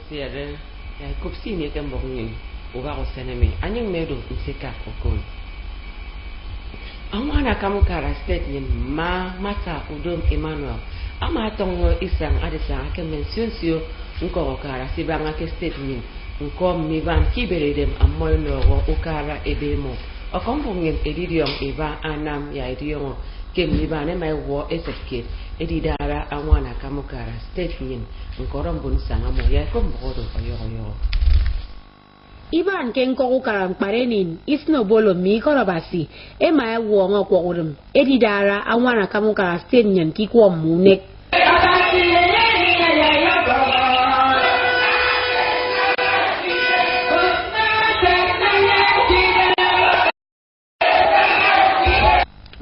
siere ya kopsi ni ke mbongin o ba go seneme anyeng medo nseka kokon amana kamukara state ni mata udom Emmanuel ama tongo isang adisa ke mention sio nko kara sibanga ke state ni nko mi ban kiberedem amoy no ukara ebemo okombongin edidion eba anam ya edion ke mi ban mai wo SFK edidara amana kamukara state ni nkorom bun sanga mo ya ko mbodo oyo Iban ken ko karam parenin isno bolo mi korobasi e ma wo ngo ko urum edidara amana kamukara state nyen ki ko munek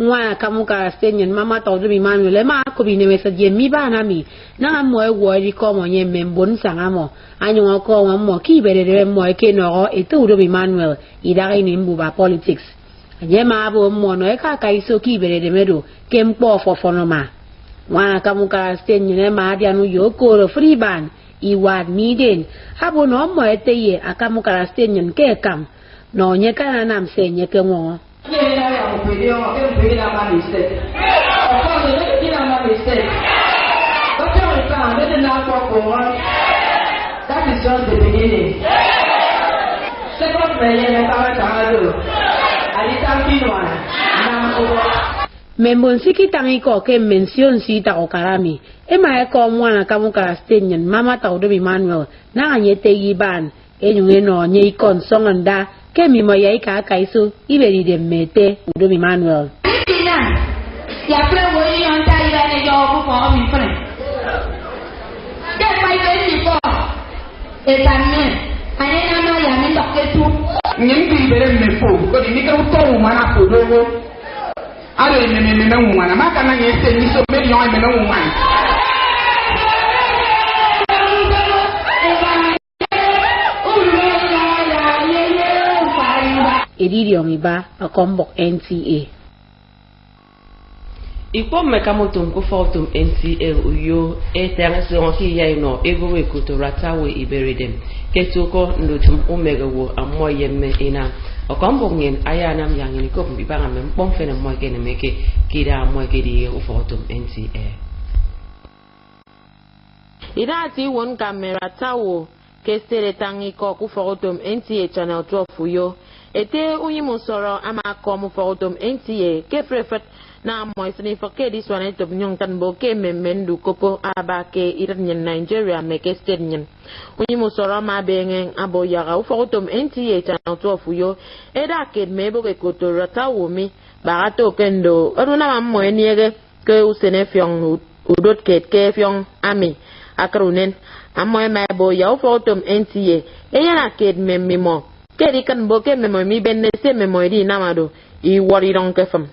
Mwana kamukara stenyen mama tawdu mi manu le ma ko bi ne mesaje mi bana mi na mo e wo ri ko mo nye membon sanga mo anyu ko mo ki berere mo e ke no e to do mi manuel idare ni mbuba politics anye ma bo mo no e ka ka iso ki berere medo ke mpo fofono ma mwana kamukara stenyen ma dia nu yo ko ro free ban iwad miden habo no mo e te ye akamukara stenyen ke kam no nye kana nam se nye ke mo that is just the beginning. Second Membon siki tangi ko ke mention si ta ko karami e ma ko mwana kamukara stenyen mama ta odo Emmanuel na anye te yiban e nyunge no nye ikon songanda ke mi mo yai ka kaiso iberi de mete odo Emmanuel ya pre wo yi on ta ira ne yo bu ko mi pre ke pai be ni ko e tamen ane na no ya mi to ke tu nyem bi bere me fo ko ni ka to mana ko do ale me mana ma kana ye se ni so me yo me no mana Edidio miba akombok NTA Ipo mekamotum ko fotum NTA uyo eterese onki yaino ego we kuto ratawe iberedem ketoko ndotum omega wo amoye me ina okombok nyen ayanam yangini ko bibanga me mpomfene mo kene meke kida mo kedi o fotum NTA Idati won kamera tawo kestere tangi ko ku fotum NTA channel 12 uyo ete unyimu soro ama ko mu fotum NTA ke prefet na mo isini fakedi swane to nyong tan bo ke memendu kopo aba ke iran Nigeria me ke state nyen unyimu soro ma bengen abo yaga u fotum NTA channel 12 yo eda ke mebo ke koto ratawo mi barato kendo aduna mo eniege ke usene fyong udot ke fyong ami akrunen amo ma bo ya u fotum NTA eyana ke memimo kedi kan bo ke memo mi benne se memo di namado I wori don ke fam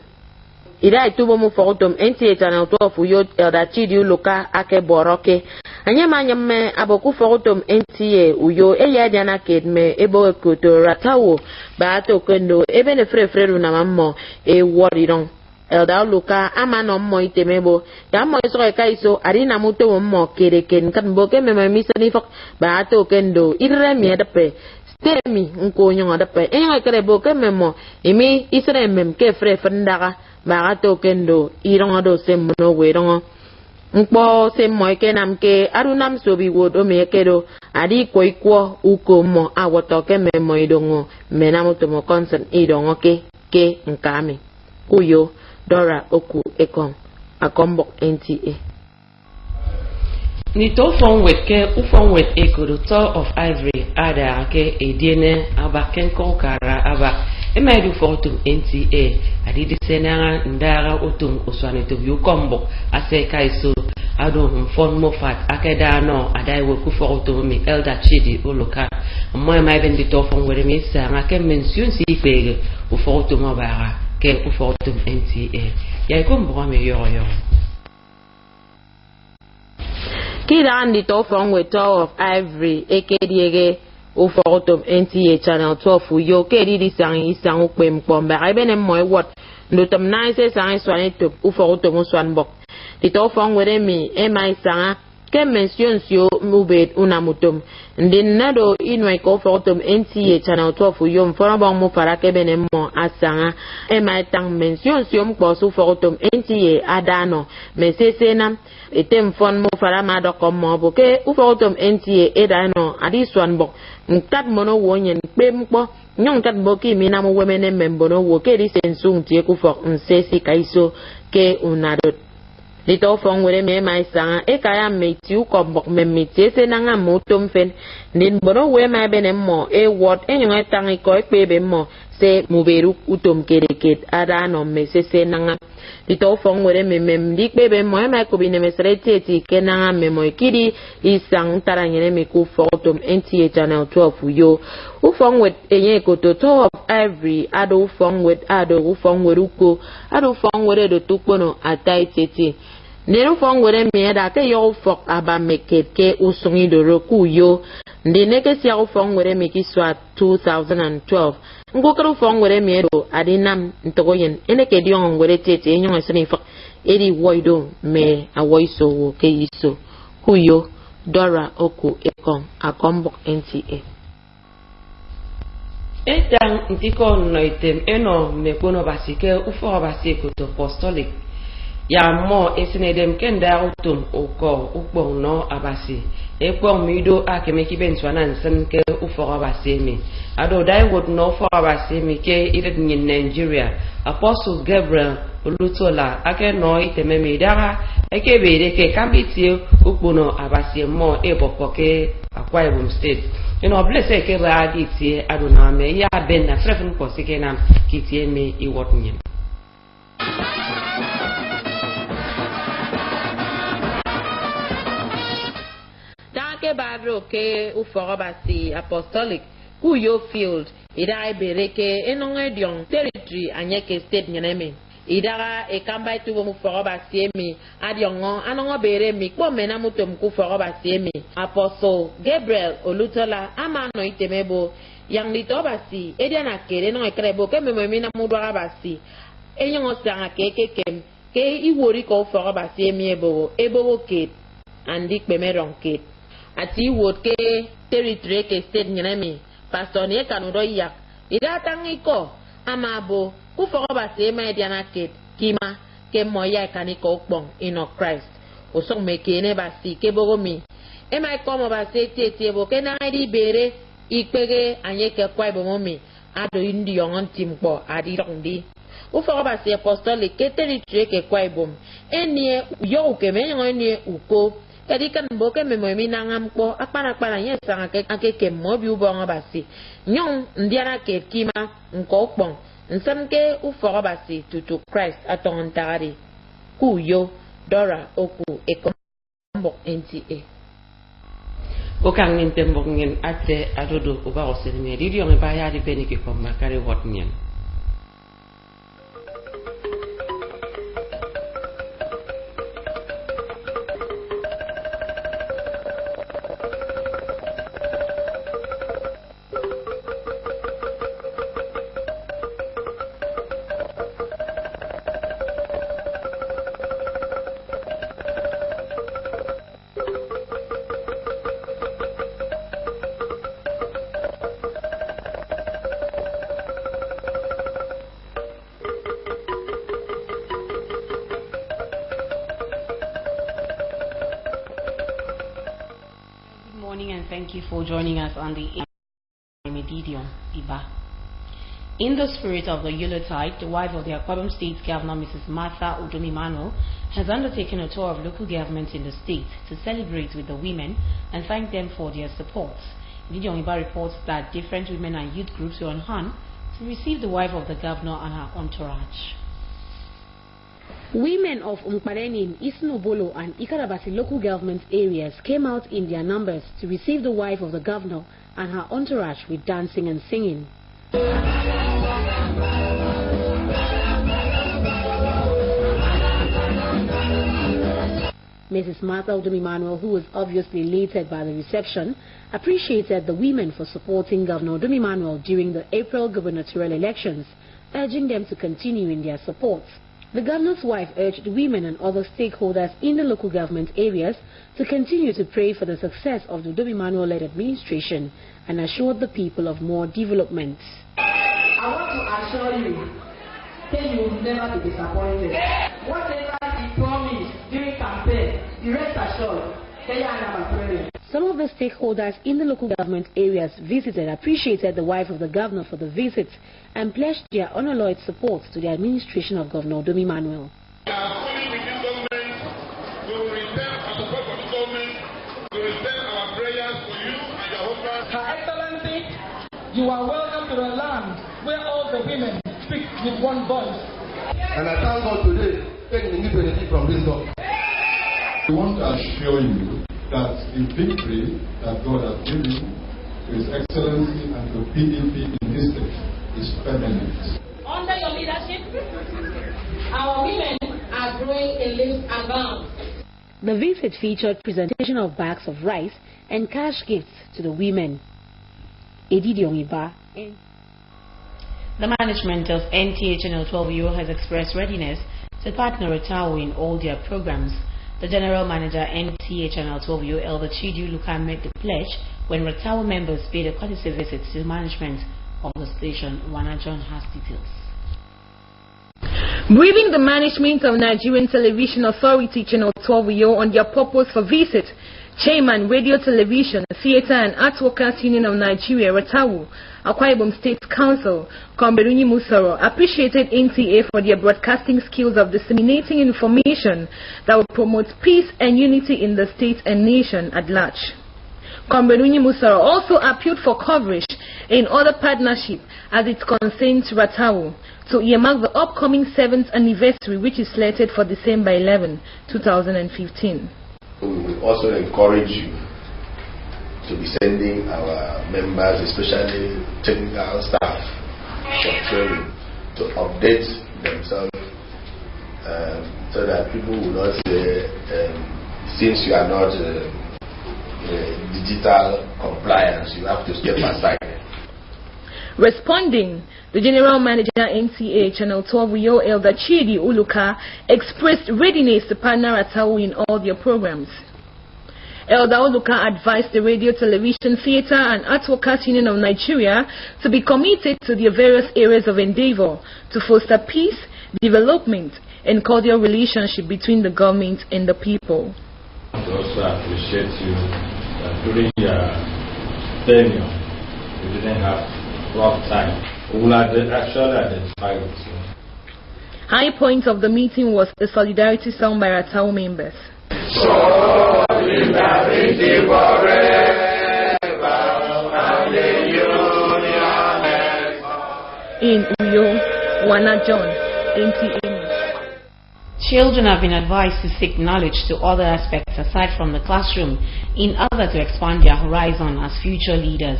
ida itubo mu fotum NTA channel 12 yo elda chidi loka ake boroke anyama nyame aboku fotum NTA uyo eya diana kedme ebo ekoto ratawo ba to kendo ebe ne frefreru na mammo e wori don elda loka ama no mo itemebo ya mo iso ka iso ari na muto mo kereken kan boke meme misani fok ba to kendo irre mi edape temi nko nyonga dape enga kare boke memo imi isre mem ke fre fandaga ba to kendo ironga do semno werongo npo semmo ke nam ke arunam sobi wodo me kedo adi koikwo uko mo awoto ke memo idongo menamo to mo concern idongo ke nkami uyo Dora oku ekon akombok NTA Ni to fon wet ekodo Tower of Ivory ada ke ediene abaken ko kara aba emaidu fotum NTA adi disena ndara otum oswane to yu kombo ase kaiso ado fon mofat akeda no adai wo ku fotum mi elda chidi oloka mo mai ben di to fon were mi sa ngake mention si pege u fotum abara ke u fotum NTA ya kombo me yo Kida andi to from with Tower of Ivory ekediege o fotum NTA channel 12 yo kedi di sang ukpem pomba ibene moy wat ndotam naise sang swane to u fotum swan bok di to from with me e mai sanga ke mention sio mubet unamutum ndi nado inwe ko fotom NTA channel 12 yom fora bang mo para ke benemo asanga e mai tang mention sio mko su fotom NTA adano mesese na etem fon mo fara ma do kom mo bo ke u fotom NTA edano adi swan bo nkat mono wonyen pe mpo nyong kat bo ki mina mo wemene membono wo ke di sensung tie ku fok nsesi kaiso ke unadot Lito fong were me mai sanga e kaya me tiu ko bok me mitie se nanga motom fen nin bono we mai bene mo e wot e nyong tangi ko e pebe mo se muberu utom kereket ada no me se nanga lito fong were me mem dik bebe mo e mai ko bine me sreti ti ke nanga me mo kidi isang taranyene me ku fotom NTA channel 12 yo u fong wet enye ko to top every ado fong wet ado u fong weru ko ado fong were do tukpono atai tete Nero fong were me da ke yo fok aba meket ke usungi do roku yo ndine ke sia fong were me ki swa 2012 ngo kro fong were me do adinam ntogoyen ene ke dion were tete enyo esni fok eri woido me awoiso wo ke iso kuyo Dora oku ekon akombok NTA Etang ntiko noitem eno mekono basike ufo basike to apostolic ya mo esinedem kenda utum oko ukbong no abasi ekbong mido akemeki benswana nsen ke ufo abasi mi ado dai would no for abasi mi ke idet in Nigeria Apostle Gabriel Olutola ake no iteme mi dara eke bere ke kambiti ukbono abasi mo eboko ke Akwa Ibom State bless ke ba ditie adona me ya ben na frefun ko sikena kitie me iwot nyem ke badro ke uforobasi apostolic kuyo field ida bereke enonge dion territory anyeke state nyeneme ida e kamba itu mu forobasi emi adiongo anongo bere mi kpo mena mutom ku forobasi emi Apostle Gabriel Olutola amano itemebo yang litobasi ediana kere no ekrebo ke mememi na mudwa basi enyongo sanga kekekem ke iwori ko forobasi emi ebo ke andi kpemeron ke ati wot ke territory ke state nyenemi pastor ne kanudo yak ida tangiko amabo ku forobasi emi ediana ke kima ke moya kaniko okpong ino Christ osong mekene basi ke bogomi e mai komo basi tete bo ke na di bere ikpege anyeke Akwa Ibom mi ado indi yongon timpo adi rondi u forobasi apostolic ke territory ke Akwa Ibom enie yo ke menyo enie uko kadi kan boke memomi nangam ko akpana yesanga ke akeke mobi ubonga basi nyong ndiara ke kima nko okpong nsamke u forobasi tutu Christ aton tari kuyo Dora oku ekombok NTA Okang nintembok ngin ate adodo uba osirme didi yong ba ya di beniki ko makare wot nyen Thank you for joining us on the Medidium Iba. In the spirit of the Yuletide, the wife of the Akwa Ibom State Governor, Mrs. Martha Udomimano, has undertaken a tour of local governments in the state to celebrate with the women and thank them for their support. Medidium Iba reports that different women and youth groups were on hand to receive the wife of the governor and her entourage. Women of Umkparenin, Isnobolo and Ikarabasi local government areas came out in their numbers to receive the wife of the governor and her entourage with dancing and singing. Mrs. Martha Udomimano, who was obviously elated by the reception, appreciated the women for supporting Governor Udomimano during the April gubernatorial elections, urging them to continue in their support. The governor's wife urged women and other stakeholders in the local government areas to continue to pray for the success of the Udomi Manuel-led administration and assured the people of more development. I want to assure you that you will never be disappointed. Whatever he promised during campaign, you rest assured. Some of the stakeholders in the local government areas visited appreciated the wife of the governor for the visit and pledged their unalloyed support to the administration of Governor Udomi Manuel. We are fully with this government. We will return our support for this government. We will return our prayers for you and your husband. Her Excellency, you are welcome to the land where all the women speak with one voice. And I thank God today, taking the benefit from this government. We want to assure you that the victory that God has given to His Excellency and to PDP in this state is permanent. Under your leadership, our women are growing in leaps and bounds. The visit featured presentation of bags of rice and cash gifts to the women. The management of NTA Channel 12 has expressed readiness to partner with Ratawo in all their programs. The General Manager NTA Channel 12 Elder Chidi Luka made the pledge when Ratawo members paid a courtesy visit to the management of the station. Wana John has details. Briefing the management of Nigerian Television Authority Channel 12 on their purpose for visit, Chairman Radio Television, Theatre and Arts Workers Union of Nigeria, Ratawo, Akwa Ibom State Council, Komberunyi Musoro, appreciated NTA for their broadcasting skills of disseminating information that will promote peace and unity in the state and nation at large. Komberunyi Musoro also appealed for coverage in other partnership as it concerns Ratawo to earmark the upcoming 7th anniversary, which is slated for December 11, 2015. We will also encourage you to be sending our members, especially technical staff, for training to update themselves so that people will not say, since you are not digital compliance, you have to step aside. Responding, the General Manager NTA Channel 12 Elder Chidi Uluka expressed readiness to partner Ratawo in all their programs. Elder Uluka advised the Radio, Television, Theatre and Arts Workers Union of Nigeria to be committed to their various areas of endeavor to foster peace, development and cordial relationship between the government and the people. I also appreciate you that during your tenure you didn't have rough time. We will actually identify with you. High point of the meeting was a solidarity song by Ratawo members. Solidarity forever and the union. In Uyo, Wana John, NTA News. Children have been advised to seek knowledge to other aspects aside from the classroom in order to expand their horizon as future leaders.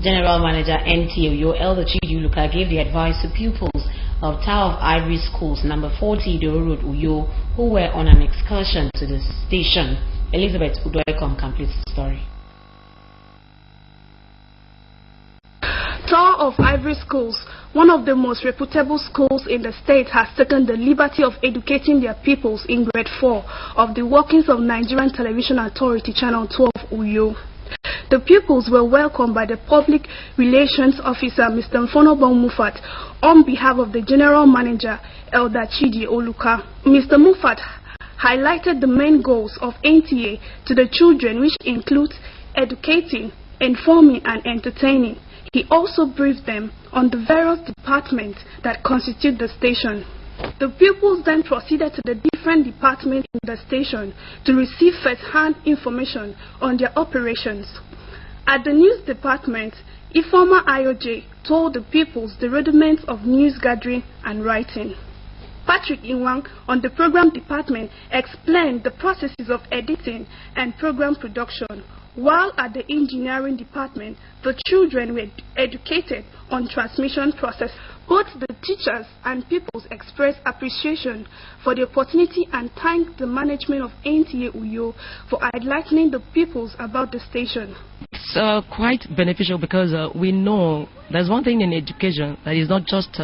General Manager NTA Elder Chidi Luka gave the advice to pupils of Tower of Ivory Schools, number 40 Doro Road, Uyo, who were on an excursion to the station. Elizabeth Udoikom completes the story. Tower of Ivory Schools, one of the most reputable schools in the state, has taken the liberty of educating their pupils in grade 4 of the workings of Nigerian Television Authority Channel 12 Uyo. The pupils were welcomed by the Public Relations Officer, Mr. Mfonobong Mufat, on behalf of the General Manager, Elder Chidi Oluka. Mr. Mufat highlighted the main goals of NTA to the children, which include educating, informing and entertaining. He also briefed them on the various departments that constitute the station. The pupils then proceeded to the different departments in the station to receive first-hand information on their operations. At the news department, Ifeoma Ayoje told the pupils the rudiments of news gathering and writing. Patrick Inwang on the program department explained the processes of editing and program production, while at the engineering department, the children were educated on transmission process. Both the teachers and pupils expressed appreciation for the opportunity and thanked the management of NTA Uyo for enlightening the pupils about the station. It's quite beneficial because we know there's one thing in education that is not just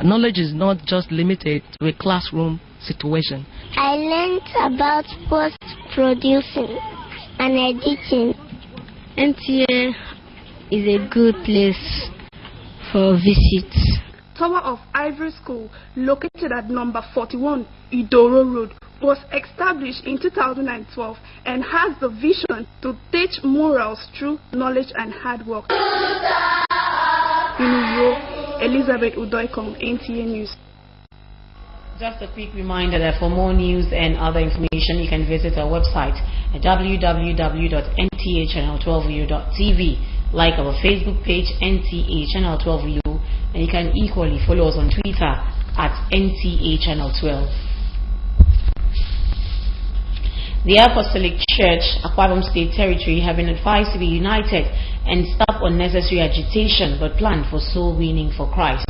knowledge is not just limited to a classroom situation. I learned about post-producing and editing. NTA is a good place for visits. Tower of Ivory School, located at number 41 Idoro Road, was established in 2012 and has the vision to teach morals through knowledge and hard work. In Uyo, Elizabeth Udoikong, NTA News. Just a quick reminder that for more news and other information, you can visit our website at www.ntachannel12u.tv, like our Facebook page, NTA Channel 12U, and you can equally follow us on Twitter at NTA Channel 12. The Apostolic Church, Akwa Ibom State Territory, have been advised to be united and stop unnecessary agitation but plan for soul winning for Christ.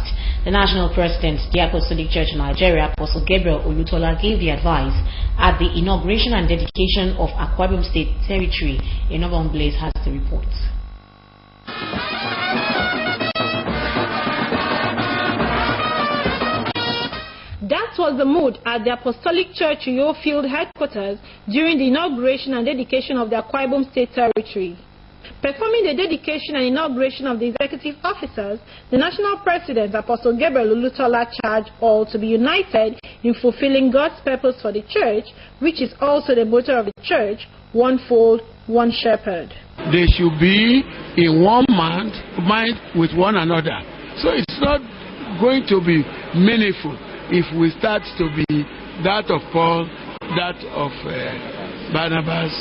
The National President, the Apostolic Church of Nigeria, Apostle Gabriel Olutola, gave the advice at the inauguration and dedication of Akwa Ibom State Territory. Enoban Blaze has the report. That was the mood at the Apostolic Church Uyo Field headquarters during the inauguration and dedication of the Akwa Ibom State Territory. Performing the dedication and inauguration of the executive officers, the National President, Apostle Gabriel Olutola, charged all to be united in fulfilling God's purpose for the church, which is also the motto of the church, one fold, one shepherd. They should be in one mind with one another. So it's not going to be meaningful if we start to be that of Paul, that of Barnabas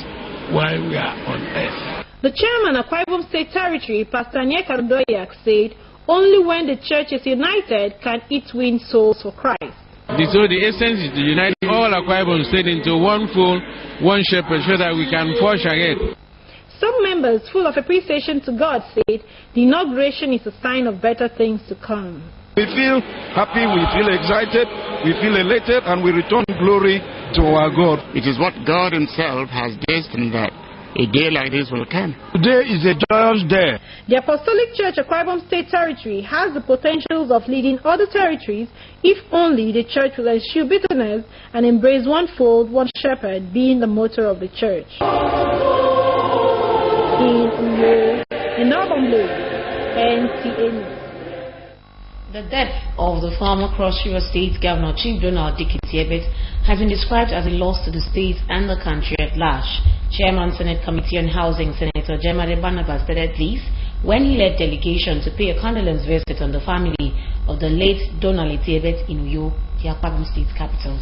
while we are on earth. The chairman of Akwa Ibom State Territory, Pastor Anyeka Doyak, said, only when the church is united can it win souls for Christ. So the essence is to unite all Akwa Ibom State into one fold, one shepherd, so that we can forge ahead. Some members, full of appreciation to God, said the inauguration is a sign of better things to come. We feel happy, we feel excited, we feel elated, and we return glory to our God. It is what God Himself has destined that a day like this will come. Today is a joyous day. The Apostolic Church of Akwa Ibom State Territory has the potentials of leading other territories if only the church will eschew bitterness and embrace one fold, one shepherd, being the motto of the church. In Uyo, Enoban Blaze, NTA News. The death of the former Cross River State Governor Chief Donald Dick Etiebet has been described as a loss to the state and the country at large. Chairman Senate Committee on Housing, Senator Jemade Barnabas, stated this when he led delegation to pay a condolence visit on the family of the late Donald Etiebet in Uyo, the Akwa Ibom State capital.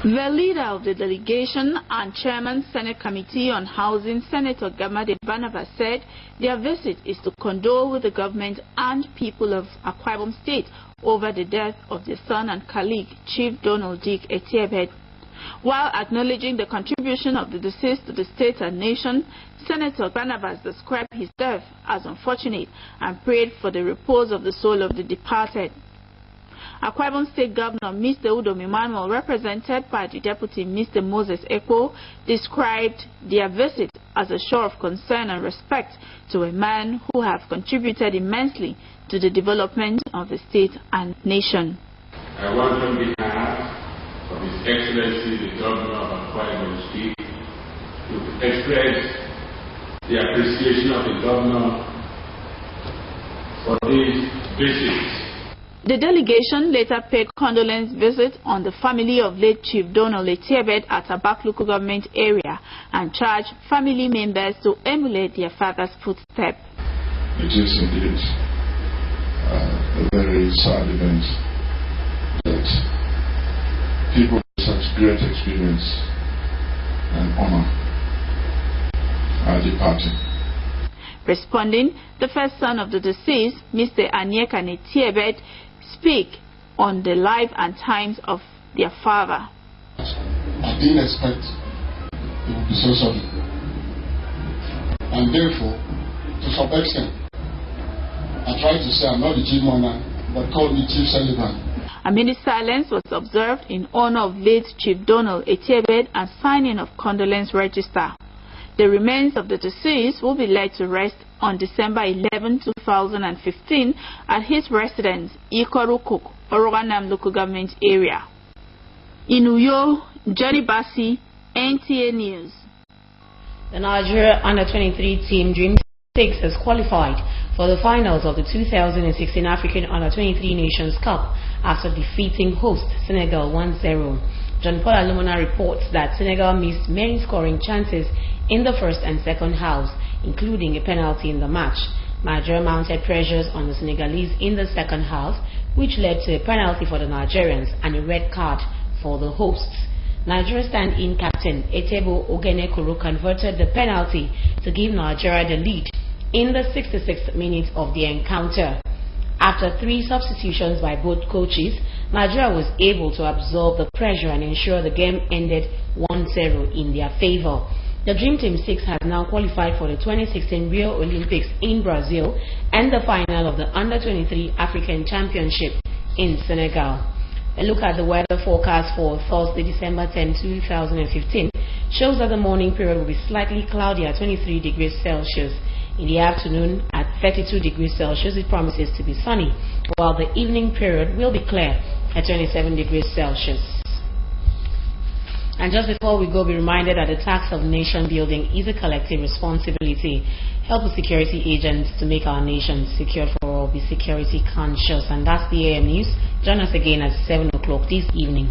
The leader of the delegation and Chairman Senate Committee on Housing, Senator Jemade Barnabas, said their visit is to condole with the government and people of Akwa Ibom State over the death of their son and colleague, Chief Donald Dick Etiebet. While acknowledging the contribution of the deceased to the state and nation, Senator Barnabas described his death as unfortunate and prayed for the repose of the soul of the departed. Akwa Ibom State Governor Mr. Udom Emmanuel, represented by the Deputy Mr. Moses Eko, described their visit as a show of concern and respect to a man who have contributed immensely to the development of the state and nation. I want on behalf of His Excellency the Governor of Akwa Ibom State to express the appreciation of the Governor for this visit. The delegation later paid condolence visit on the family of late Chief Donald Etiebet at Abak local government area and charged family members to emulate their father's footsteps. It is indeed a very sad event that people with such great experience and honor are departing. Responding, the first son of the deceased, Mr. Anyeka Etiebet, speak on the life and times of their father. I didn't expect it would be so sudden. And therefore, to some extent, I tried to say I'm not the chief mourner, but call me Chief Sullivan. A minute silence was observed in honor of late Chief Donald Etiebet and signing of condolence register. The remains of the deceased will be laid to rest on December 11, 2015 at his residence, Ikorukuk, Oroganam local government area. In Uyo, Johnny Bassi, NTA News. The Nigeria Under-23 team Dream 6 has qualified for the finals of the 2016 African Under-23 Nations Cup after defeating host Senegal 1-0. John Paul Alumina reports that Senegal missed many scoring chances in the first and second halves, including a penalty in the match. Nigeria mounted pressures on the Senegalese in the second half, which led to a penalty for the Nigerians and a red card for the hosts. Nigeria stand-in captain Etebo Ogenekuru converted the penalty to give Nigeria the lead in the 66th minute of the encounter. After 3 substitutions by both coaches, Nigeria was able to absorb the pressure and ensure the game ended 1-0 in their favor. The Dream Team 6 has now qualified for the 2016 Rio Olympics in Brazil and the final of the Under-23 African Championship in Senegal. A look at the weather forecast for Thursday, December 10, 2015 shows that the morning period will be slightly cloudy at 23 degrees Celsius. In the afternoon at 32 degrees Celsius, it promises to be sunny, while the evening period will be clear at 27 degrees Celsius. And just before we go, be reminded that the task of nation building is a collective responsibility. Help the security agents to make our nation secure for all, be security conscious. And that's the AM News. Join us again at 7 o'clock this evening.